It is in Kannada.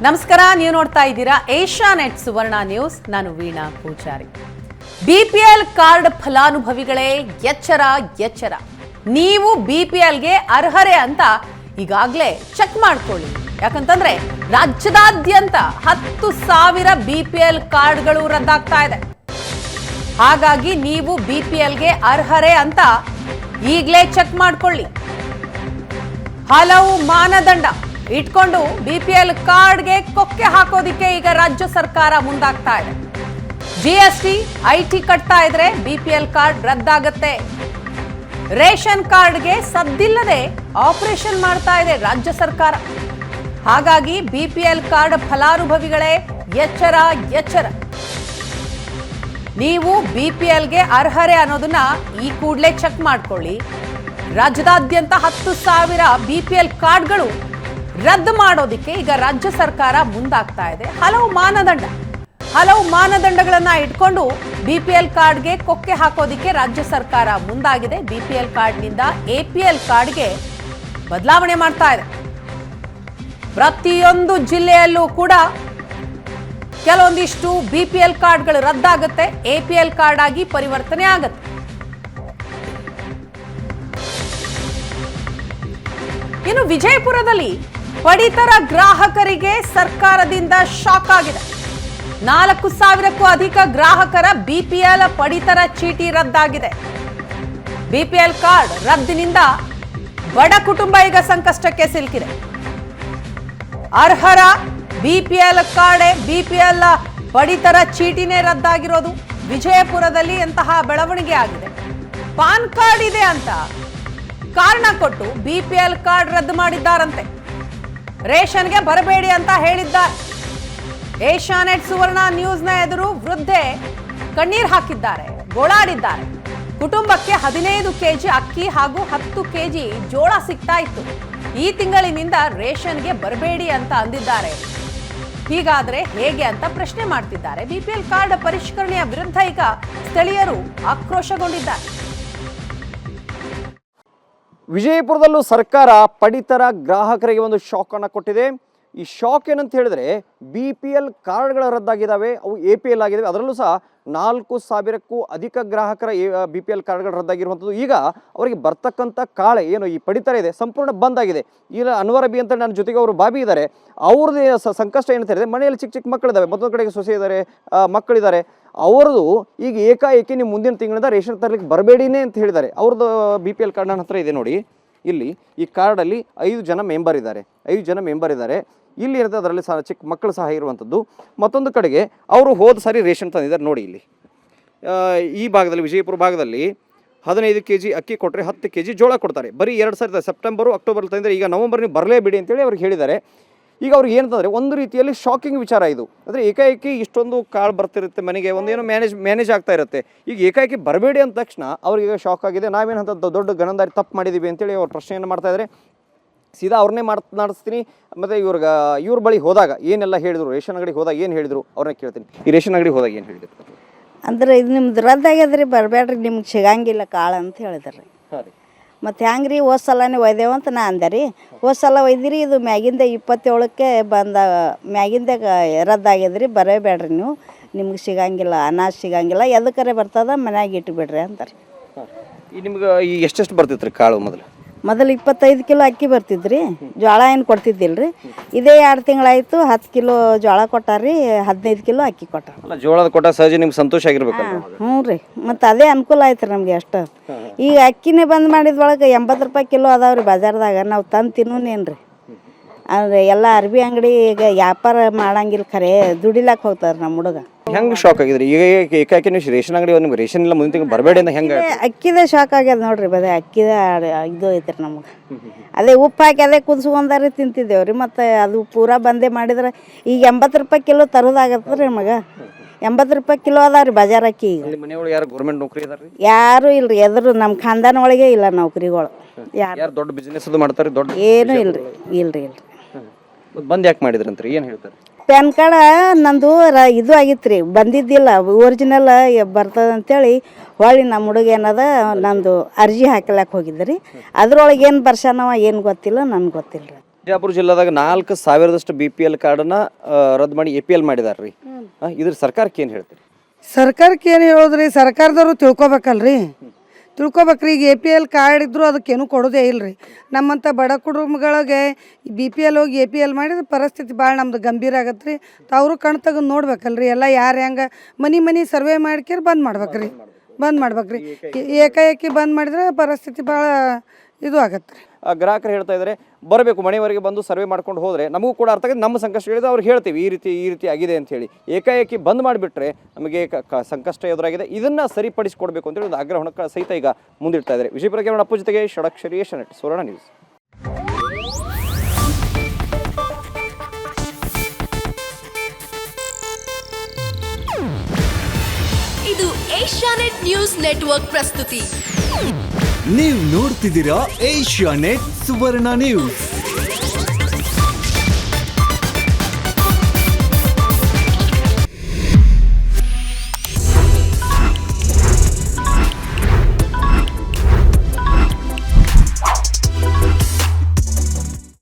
ನಮಸ್ಕಾರ, ನೀವು ನೋಡ್ತಾ ಇದ್ದೀರಾ ಏಷ್ಯಾನೆಟ್ ಸುವರ್ಣ ನ್ಯೂಸ್. ನಾನು ವೀಣಾ ಪೂಜಾರಿ. ಬಿಪಿಎಲ್ ಕಾರ್ಡ್ ಫಲಾನುಭವಿಗಳೇ ಎಚ್ಚರ ಎಚ್ಚರ. ನೀವು ಬಿಪಿಎಲ್ಗೆ ಅರ್ಹರೇ ಅಂತ ಈಗಾಗಲೇ ಚೆಕ್ ಮಾಡ್ಕೊಳ್ಳಿ. ಯಾಕಂತಂದ್ರೆ ರಾಜ್ಯದಾದ್ಯಂತ 10,000 ಬಿಪಿಎಲ್ ಕಾರ್ಡ್ಗಳು ರದ್ದಾಗ್ತಾ ಇದೆ. ಹಾಗಾಗಿ ನೀವು ಬಿಪಿಎಲ್ಗೆ ಅರ್ಹರೇ ಅಂತ ಈಗಲೇ ಚೆಕ್ ಮಾಡ್ಕೊಳ್ಳಿ. ಹಲವು ಮಾನದಂಡ ಇಟ್ಕೊಂಡು ಬಿಪಿಎಲ್ ಕಾರ್ಡ್ಗೆ ಕೊಕ್ಕೆ ಹಾಕೋದಿಕ್ಕೆ ಈಗ ರಾಜ್ಯ ಸರ್ಕಾರ ಮುಂದಾಗ್ತಾ ಇದೆ. ಜಿಎಸ್ಟಿ, ಐಟಿ ಕಟ್ತಾ ಇದ್ರೆ ಬಿಪಿಎಲ್ ಕಾರ್ಡ್ ರದ್ದಾಗತ್ತೆ. ರೇಷನ್ ಕಾರ್ಡ್ಗೆ ಸದ್ದಿಲ್ಲದೆ ಆಪರೇಷನ್ ಮಾಡ್ತಾ ಇದೆ ರಾಜ್ಯ ಸರ್ಕಾರ. ಹಾಗಾಗಿ ಬಿಪಿಎಲ್ ಕಾರ್ಡ್ ಫಲಾನುಭವಿಗಳೇ ಎಚ್ಚರ ಎಚ್ಚರ. ನೀವು ಬಿಪಿಎಲ್ಗೆ ಅರ್ಹರೇ ಅನ್ನೋದನ್ನ ಈ ಕೂಡಲೇ ಚೆಕ್ ಮಾಡ್ಕೊಳ್ಳಿ. ರಾಜ್ಯದಾದ್ಯಂತ 10,000 ಬಿಪಿಎಲ್ ಕಾರ್ಡ್ಗಳು ರದ್ದು ಮಾಡೋದಿಕ್ಕೆ ಈಗ ರಾಜ್ಯ ಸರ್ಕಾರ ಮುಂದಾಗ್ತಾ ಇದೆ. ಹಲವು ಮಾನದಂಡಗಳನ್ನ ಇಟ್ಕೊಂಡು ಬಿಪಿಎಲ್ ಕಾರ್ಡ್ಗೆ ಕೊಕ್ಕೆ ಹಾಕೋದಿಕ್ಕೆ ರಾಜ್ಯ ಸರ್ಕಾರ ಮುಂದಾಗಿದೆ. ಬಿಪಿಎಲ್ ಕಾರ್ಡ್ನಿಂದ ಎಪಿಎಲ್ ಕಾರ್ಡ್ಗೆ ಬದಲಾವಣೆ ಮಾಡ್ತಾ ಇದೆ. ಪ್ರತಿಯೊಂದು ಜಿಲ್ಲೆಯಲ್ಲೂ ಕೂಡ ಕೆಲವೊಂದಿಷ್ಟು ಬಿಪಿಎಲ್ ಕಾರ್ಡ್ಗಳು ರದ್ದಾಗುತ್ತೆ, ಎಪಿಎಲ್ ಕಾರ್ಡ್ ಆಗಿ ಪರಿವರ್ತನೆ ಆಗುತ್ತೆ. ಇನ್ನು ವಿಜಯಪುರದಲ್ಲಿ ಪಡಿತರ ಗ್ರಾಹಕರಿಗೆ ಸರ್ಕಾರದಿಂದ ಶಾಕ್ ಆಗಿದೆ. 4,000ಕ್ಕೂ ಅಧಿಕ ಗ್ರಾಹಕರ ಬಿಪಿಎಲ್ ಪಡಿತರ ಚೀಟಿ ರದ್ದಾಗಿದೆ. ಬಿಪಿಎಲ್ ಕಾರ್ಡ್ ರದ್ದಿನಿಂದ ಬಡ ಕುಟುಂಬ ಈಗ ಸಂಕಷ್ಟಕ್ಕೆ ಸಿಲುಕಿದೆ. ಅರ್ಹರ ಬಿಪಿಎಲ್ ಕಾರ್ಡ್, ಬಿಪಿಎಲ್ ಪಡಿತರ ಚೀಟಿನೇ ರದ್ದಾಗಿರೋದು. ವಿಜಯಪುರದಲ್ಲಿ ಎಂತಹ ಬೆಳವಣಿಗೆ ಆಗಿದೆ. ಪಾನ್ ಕಾರ್ಡ್ ಇದೆ ಅಂತ ಕಾರಣ ಕೊಟ್ಟು ಬಿಪಿಎಲ್ ಕಾರ್ಡ್ ರದ್ದು ಮಾಡಿದ್ದಾರಂತೆ. ರೇಷನ್ಗೆ ಬರಬೇಡಿ ಅಂತ ಹೇಳಿದ್ದಾರೆ. ಏಷ್ಯಾನೆಟ್ ಸುವರ್ಣ ನ್ಯೂಸ್ನ ಎದುರು ವೃದ್ಧೆ ಕಣ್ಣೀರ್ ಹಾಕಿದ್ದಾರೆ, ಗೋಳಾಡಿದ್ದಾರೆ. ಕುಟುಂಬಕ್ಕೆ 15 ಕೆಜಿ ಅಕ್ಕಿ ಹಾಗೂ 10 ಕೆಜಿ ಜೋಳ ಸಿಗ್ತಾ ಇತ್ತು. ಈ ತಿಂಗಳಿನಿಂದ ರೇಷನ್ಗೆ ಬರಬೇಡಿ ಅಂತ ಅಂದಿದ್ದಾರೆ. ಹೀಗಾದ್ರೆ ಹೇಗೆ ಅಂತ ಪ್ರಶ್ನೆ ಮಾಡ್ತಿದ್ದಾರೆ. ಬಿಪಿಎಲ್ ಕಾರ್ಡ್ ಪರಿಷ್ಕರಣೆಯ ವಿರುದ್ಧ ಈಗ ಸ್ಥಳೀಯರು ಆಕ್ರೋಶಗೊಂಡಿದ್ದಾರೆ. ವಿಜಯಪುರದಲ್ಲೂ ಸರ್ಕಾರ ಪಡಿತರ ಗ್ರಾಹಕರಿಗೆ ಒಂದು ಶಾಕ್ ಅನ್ನು ಕೊಟ್ಟಿದೆ. ಈ ಶಾಕ್ ಏನಂತ ಹೇಳಿದ್ರೆ, ಬಿಪಿಎಲ್ ಕಾರ್ಡ್ಗಳು ರದ್ದಾಗಿದ್ದಾವೆ, ಅವು ಎಪಿಎಲ್ ಆಗಿದ್ದಾವೆ. ಅದರಲ್ಲೂ ಸಹ 4,000ಕ್ಕೂ ಅಧಿಕ ಗ್ರಾಹಕರ ಬಿಪಿಎಲ್ ಕಾರ್ಡ್ಗಳು ರದ್ದಾಗಿರುವಂಥದ್ದು. ಈಗ ಅವರಿಗೆ ಬರ್ತಕ್ಕಂಥ ಕಾಳೆ ಏನು ಈ ಪಡಿತರ ಇದೆ ಸಂಪೂರ್ಣ ಬಂದ್ ಆಗಿದೆ. ಈಗ ಅನ್ವರ್ ಬಿ ಅಂತ ನನ್ನ ಜೊತೆಗೆ ಅವರು ಬಾಬಿ ಇದ್ದಾರೆ. ಅವ್ರದ್ದು ಸಂಕಷ್ಟ ಏನಂತ ಹೇಳಿದ್ರೆ, ಮನೆಯಲ್ಲಿ ಚಿಕ್ಕ ಚಿಕ್ಕ ಮಕ್ಕಳಿದ್ದಾವೆ, ಮತ್ತೊಂದು ಕಡೆಗೆ ಸೊಸೆ ಇದ್ದಾರೆ, ಮಕ್ಕಳಿದ್ದಾರೆ. ಅವ್ರದ್ದು ಈಗ ಏಕಾಏಕಿ ನೀವು ಮುಂದಿನ ತಿಂಗಳಿಂದ ರೇಷನ್ ತರಲಿಕ್ಕೆ ಬರಬೇಡಿನೇ ಅಂತ ಹೇಳಿದ್ದಾರೆ. ಅವ್ರದ್ದು ಬಿಪಿಎಲ್ ಕಾರ್ಡ್ ನನ್ನ ಹತ್ರ ಇದೆ ನೋಡಿ. ಇಲ್ಲಿ ಈ ಕಾರ್ಡಲ್ಲಿ 5 ಜನ ಮೆಂಬರ್ ಇದ್ದಾರೆ. ಇಲ್ಲಿ ಇರುತ್ತೆ, ಅದರಲ್ಲಿ ಸಹ ಚಿಕ್ಕ ಮಕ್ಕಳು ಸಹ ಇರುವಂಥದ್ದು. ಮತ್ತೊಂದು ಕಡೆಗೆ ಅವರು ಹೋದ ಸಾರಿ ರೇಷನ್ ತಂದಿದ್ದಾರೆ ನೋಡಿ. ಇಲ್ಲಿ ಈ ಭಾಗದಲ್ಲಿ, ವಿಜಯಪುರ ಭಾಗದಲ್ಲಿ 15 ಕೆಜಿ ಅಕ್ಕಿ ಕೊಟ್ಟರೆ 10 ಕೆಜಿ ಜೋಳ ಕೊಡ್ತಾರೆ. ಬರೀ 2 ಸಾರಿ ಸೆಪ್ಟೆಂಬರು ಅಕ್ಟೋಬರ್ ತಂದರೆ, ಈಗ ನವಂಬರ್ ನೀವು ಬರಲೇಬೇಡಿ ಅಂತೇಳಿ ಅವ್ರಿಗೆ ಹೇಳಿದ್ದಾರೆ. ಈಗ ಅವ್ರಿಗೆ ಏನಂತಂದರೆ, ಒಂದು ರೀತಿಯಲ್ಲಿ ಶಾಕಿಂಗ್ ವಿಚಾರ ಇದು. ಅಂದರೆ ಏಕಾಏಕಿ ಇಷ್ಟೊಂದು ಕಾಳು ಬರ್ತಿರುತ್ತೆ ಮನೆಗೆ, ಒಂದೇನೋ ಮ್ಯಾನೇಜ್ ಆಗ್ತಾ ಇರುತ್ತೆ. ಈಗ ಏಕಾಏಕಿ ಬರಬೇಡಿ ಅಂದ ತಕ್ಷಣ ಅವ್ರಿಗೆ ಶಾಕ್ ಆಗಿದೆ. ನಾವೇನಂತ ದೊಡ್ಡ ಗಣಂದಾರಿ ತಪ್ಪು ಮಾಡಿದ್ದೀವಿ ಅಂತೇಳಿ ಅವ್ರು ಪ್ರಶ್ನೆಯನ್ನು ಮಾಡ್ತಾ ಇದ್ದಾರೆ. ಸೀದಾ ಅವ್ರನ್ನೇ ಮಾತನಾಡಿಸ್ತೀನಿ. ಮತ್ತು ಇವ್ರ ಬಳಿ ಹೋದಾಗ ಏನೆಲ್ಲ ಹೇಳಿದ್ರು, ರೇಷನ್ ಅಂಗಡಿಗೆ ಹೋದಾಗ ಏನು ಹೇಳಿದ್ರು ಅವ್ರನ್ನ ಕೇಳ್ತೀನಿ. ಈ ರೇಷನ್ ಅಂಗಡಿಗೆ ಹೋದಾಗ ಏನು ಹೇಳಿದ್ರು ಅಂದ್ರೆ, ಇದು ನಿಮ್ದು ರದ್ದಾಗ್ಯದ್ರಿ, ಬರಬೇಡ್ರಿ, ನಿಮ್ಗೆ ಸಿಗಂಗಿಲ್ಲ ಕಾಳು ಅಂತ ಹೇಳಿದ್ರಿ. ಹಾಂ ರೀ. ಮತ್ತು ಹೆಂಗೆ ರೀ, ಹೋದ ಸಲನೇ ಒಯ್ದೇವು ಅಂತ ನಾ ಅಂದೆ ರೀ. ಹೋದ ಸಲ ಒಯ್ದಿರಿ, ಇದು ಮ್ಯಾಗಿಂದ 27ಕ್ಕೆ ಬಂದ ಮ್ಯಾಗಿಂದ ರದ್ದಾಗ್ಯದ್ರಿ, ಬರಬೇಡ್ರಿ ನೀವು, ನಿಮ್ಗೆ ಸಿಗಂಗಿಲ್ಲ, ಅನಾಜ ಸಿಗಂಗಿಲ್ಲ, ಎದಕ್ಕರೆ ಬರ್ತದ ಮನ್ಯಾಗ ಇಟ್ಟುಬಿಡ್ರಿ ಅಂತಾರೆ. ಈ ನಿಮ್ಗೆ ಈ ಎಷ್ಟೆಷ್ಟು ಬರ್ತಿತ್ತು ರೀ ಕಾಳು? ಮೊದಲು 25 ಕಿಲೋ ಅಕ್ಕಿ ಬರ್ತಿದ್ರಿ, ಜೋಳ ಏನು ಕೊಡ್ತಿದ್ದಿಲ್ಲ ರೀ. ಇದೇ 2 ತಿಂಗಳಾಯಿತು 10 ಕಿಲೋ ಜೋಳ ಕೊಟ್ಟಾರ್ರಿ, 15 ಕಿಲೋ ಅಕ್ಕಿ ಕೊಟ್ಟಾರ. ಜೋಳದ ಕೊಟ್ಟ ಸಹಜ ನಿಮ್ಗೆ ಸಂತೋಷ ಆಗಿರ್ಬೇಕಲ್ಲ? ಹ್ಞೂ ರೀ, ಮತ್ತು ಅದೇ ಅನುಕೂಲ ಆಯ್ತು ರೀ ನಮಗೆ ಅಷ್ಟು. ಈಗ ಅಕ್ಕಿನೇ ಬಂದ್ ಮಾಡಿದ್ರೊಳಗೆ 80 ರೂಪಾಯಿ ಕಿಲೋ ಅದಾವ್ರಿ ಬಜಾರ್ದಾಗ. ನಾವು ತಂದು ತಿನ್ನೋನೇನು ರೀ. ಅಂದರೆ ಎಲ್ಲ ಅರ್ಬಿ ಅಂಗಡಿ ಈಗ ವ್ಯಾಪಾರ ಮಾಡಂಗಿಲ್ಲ, ಖರೆ ದುಡಿಲಾಕ ಹೋಗ್ತಾರೆ ನಮ್ಮ ಹುಡುಗ. ಹೆಂಗೆ ಶಾಕ್ ಆಗಿದ್ರಿ? ಈಗ ಏಕಾಏಕಿ ನೀವು ರೇಷನ್ ಅಂಗಡಿ ನಿಮ್ಗೆ ರೇಷನ್ ಇಲ್ಲ ಮುಂದಿನ ತಿಂಗಳು ಬರಬೇಡಿ ಅಂತ ಹೆಂಗೆ? ಅಕ್ಕಿದ ಶಾಕ್ ಆಗ್ಯದ ನೋಡ್ರಿ, ಬದೇ ಅಕ್ಕಿದ ಇದು ಐತ್ರಿ ನಮ್ಗೆ. ಅದೇ ಉಪ್ಪು ಹಾಕಿ ಅದೇ ಕುದಿಸ್ಕೊಂಡಾರಿ ತಿಂತಿದ್ದೇವ್ರಿ. ಮತ್ತು ಅದು ಪೂರಾ ಬಂದೇ ಮಾಡಿದ್ರೆ ಈಗ 80 ರೂಪಾಯಿ ಕಿಲೋ ತರೋದಾಗತ್ತೆ ರೀ ನಮಗೆ. 80 ರೂಪಾಯಿ ಕಿಲೋ ಅದಾವ್ರಿ ಬಜಾರ್ ಅಕ್ಕಿ. ಈಗ ಮನೆಯೊಳಗೆ ಯಾರು ಗೌರ್ಮೆಂಟ್ ನೌಕರಿ ಇದಾರೆ? ಯಾರು ಇಲ್ರಿ, ಎದ್ರು ನಮ್ಮ ಖಾನ್ದಾನ ಒಳಗೆ ಇಲ್ಲ ನೌಕರಿಗಳು. ಯಾರು ದೊಡ್ಡ ಬಿಸ್ನೆಸ್ ಅದು ಮಾಡ್ತಾರೆ? ದೊಡ್ಡ ಏನೂ ಇಲ್ರಿ. ಬಂದ್ ಯಾಕೆ ಮಾಡಿದ್ರಂತ್ರಿ? ಏನು ಹೇಳ್ತಾರೆ? ಪ್ಯಾನ್ ಕಾರ್ಡ್ ನಂದು ಇದು ಆಗಿತ್ತು ರೀ, ಬಂದಿದ್ದಿಲ್ಲ, ಒರಿಜಿನಲ್ ಬರ್ತದೆ ಅಂತೇಳಿ ಹೊಳ್ಳಿ ನಮ್ಮ ಹುಡುಗ ಏನದ ನಂದು ಅರ್ಜಿ ಹಾಕ್ಲಕ್ಕೆ ಹೋಗಿದ್ದೆ ರೀ. ಅದ್ರೊಳಗೆ ಏನು ಬರ್ಸಾನವ ಏನು ಗೊತ್ತಿಲ್ಲ, ನನಗೆ ಗೊತ್ತಿಲ್ಲ ರೀ. ಬಿಜಾಪುರ ಜಿಲ್ಲಾದಾಗ 4,000ದಷ್ಟು BPL ಕಾರ್ಡನ್ನ ರದ್ದು ಮಾಡಿ APL ಮಾಡಿದಾರೆ ರೀ. ಇದ್ರ ಸರ್ಕಾರಕ್ಕೆ ಏನು ಹೇಳ್ತೀರಿ? ಸರ್ಕಾರಕ್ಕೆ ಏನು ಹೇಳೋದ್ರಿ, ಸರ್ಕಾರದವರು ತಿಳ್ಕೊಬೇಕಲ್ರಿ. ತಿಳ್ಕೊಬೇಕ್ರಿ. ಈಗ APL ಕಾರ್ಡ್ ಇದ್ದರೂ ಅದಕ್ಕೇನು ಕೊಡೋದೇ ಇಲ್ಲರಿ. ನಮ್ಮಂಥ ಬಡ ಕುಟುಂಬಗಳಿಗೆ BPL ಹೋಗಿ APL ಮಾಡಿದ್ರೆ ಪರಿಸ್ಥಿತಿ ಭಾಳ ನಮ್ದು ಗಂಭೀರ ಆಗತ್ತೆ ರೀ. ಅವರು ಕಣ್ ತೆಗೆದು ನೋಡ್ಬೇಕಲ್ರಿ. ಎಲ್ಲ ಯಾರು ಹೆಂಗೆ ಮನೆ ಸರ್ವೆ ಮಾಡ್ಕೇರಿ ಬಂದ್ ಮಾಡ್ಬೇಕ್ರಿ. ಏಕಾಏಕಿ ಬಂದ್ ಮಾಡಿದ್ರೆ ಪರಿಸ್ಥಿತಿ ಭಾಳ ಇದು ಆಗತ್ತೆ ರೀ. ಗ್ರಾಹಕರು ಹೇಳ್ತಾ ಇದ್ದಾರೆ, ಬರಬೇಕು ಮನೆಯವರೆಗೆ ಬಂದು ಸರ್ವೆ ಮಾಡ್ಕೊಂಡು ಹೋದರೆ ನಮಗೂ ಕೂಡ ಅರ್ಥ ಆಗಿದೆ, ನಮ್ಮ ಸಂಕಷ್ಟ ಹೇಳಿದ್ರೆ ಅವ್ರು ಹೇಳ್ತೀವಿ ಈ ರೀತಿ ಆಗಿದೆ ಅಂತೇಳಿ. ಏಕಾಏಕಿ ಬಂದ್ ಮಾಡಿಬಿಟ್ರೆ ನಮಗೆ ಸಂಕಷ್ಟ ಎದುರಾಗಿದೆ, ಇದನ್ನು ಸರಿಪಡಿಸಿಕೊಡ್ಬೇಕು ಅಂತೇಳಿ ಒಂದು ಆಗ್ರಹವನ್ನು ಸಹಿತ ಈಗ ಮುಂದಿಡ್ತಾ ಇದ್ದಾರೆ. ವಿಜಯಪುರ ಕ್ಯಾಮರಾ ಅಪ್ಪು ಜೊತೆಗೆ ಷಡಕ್ಷರಿ ಏಷ್ಯಾನೆಟ್ ಸುವರ್ಣ ನ್ಯೂಸ್. ಇದು ಏಷ್ಯಾನೆಟ್ ನ್ಯೂಸ್ ನೆಟ್ವರ್ಕ್ ಪ್ರಸ್ತುತಿ. ನೀವು ನೋಡ್ತಿದ್ದೀರಾ ಏಷ್ಯಾನೆಟ್ ಸುವರ್ಣ ನ್ಯೂಸ್.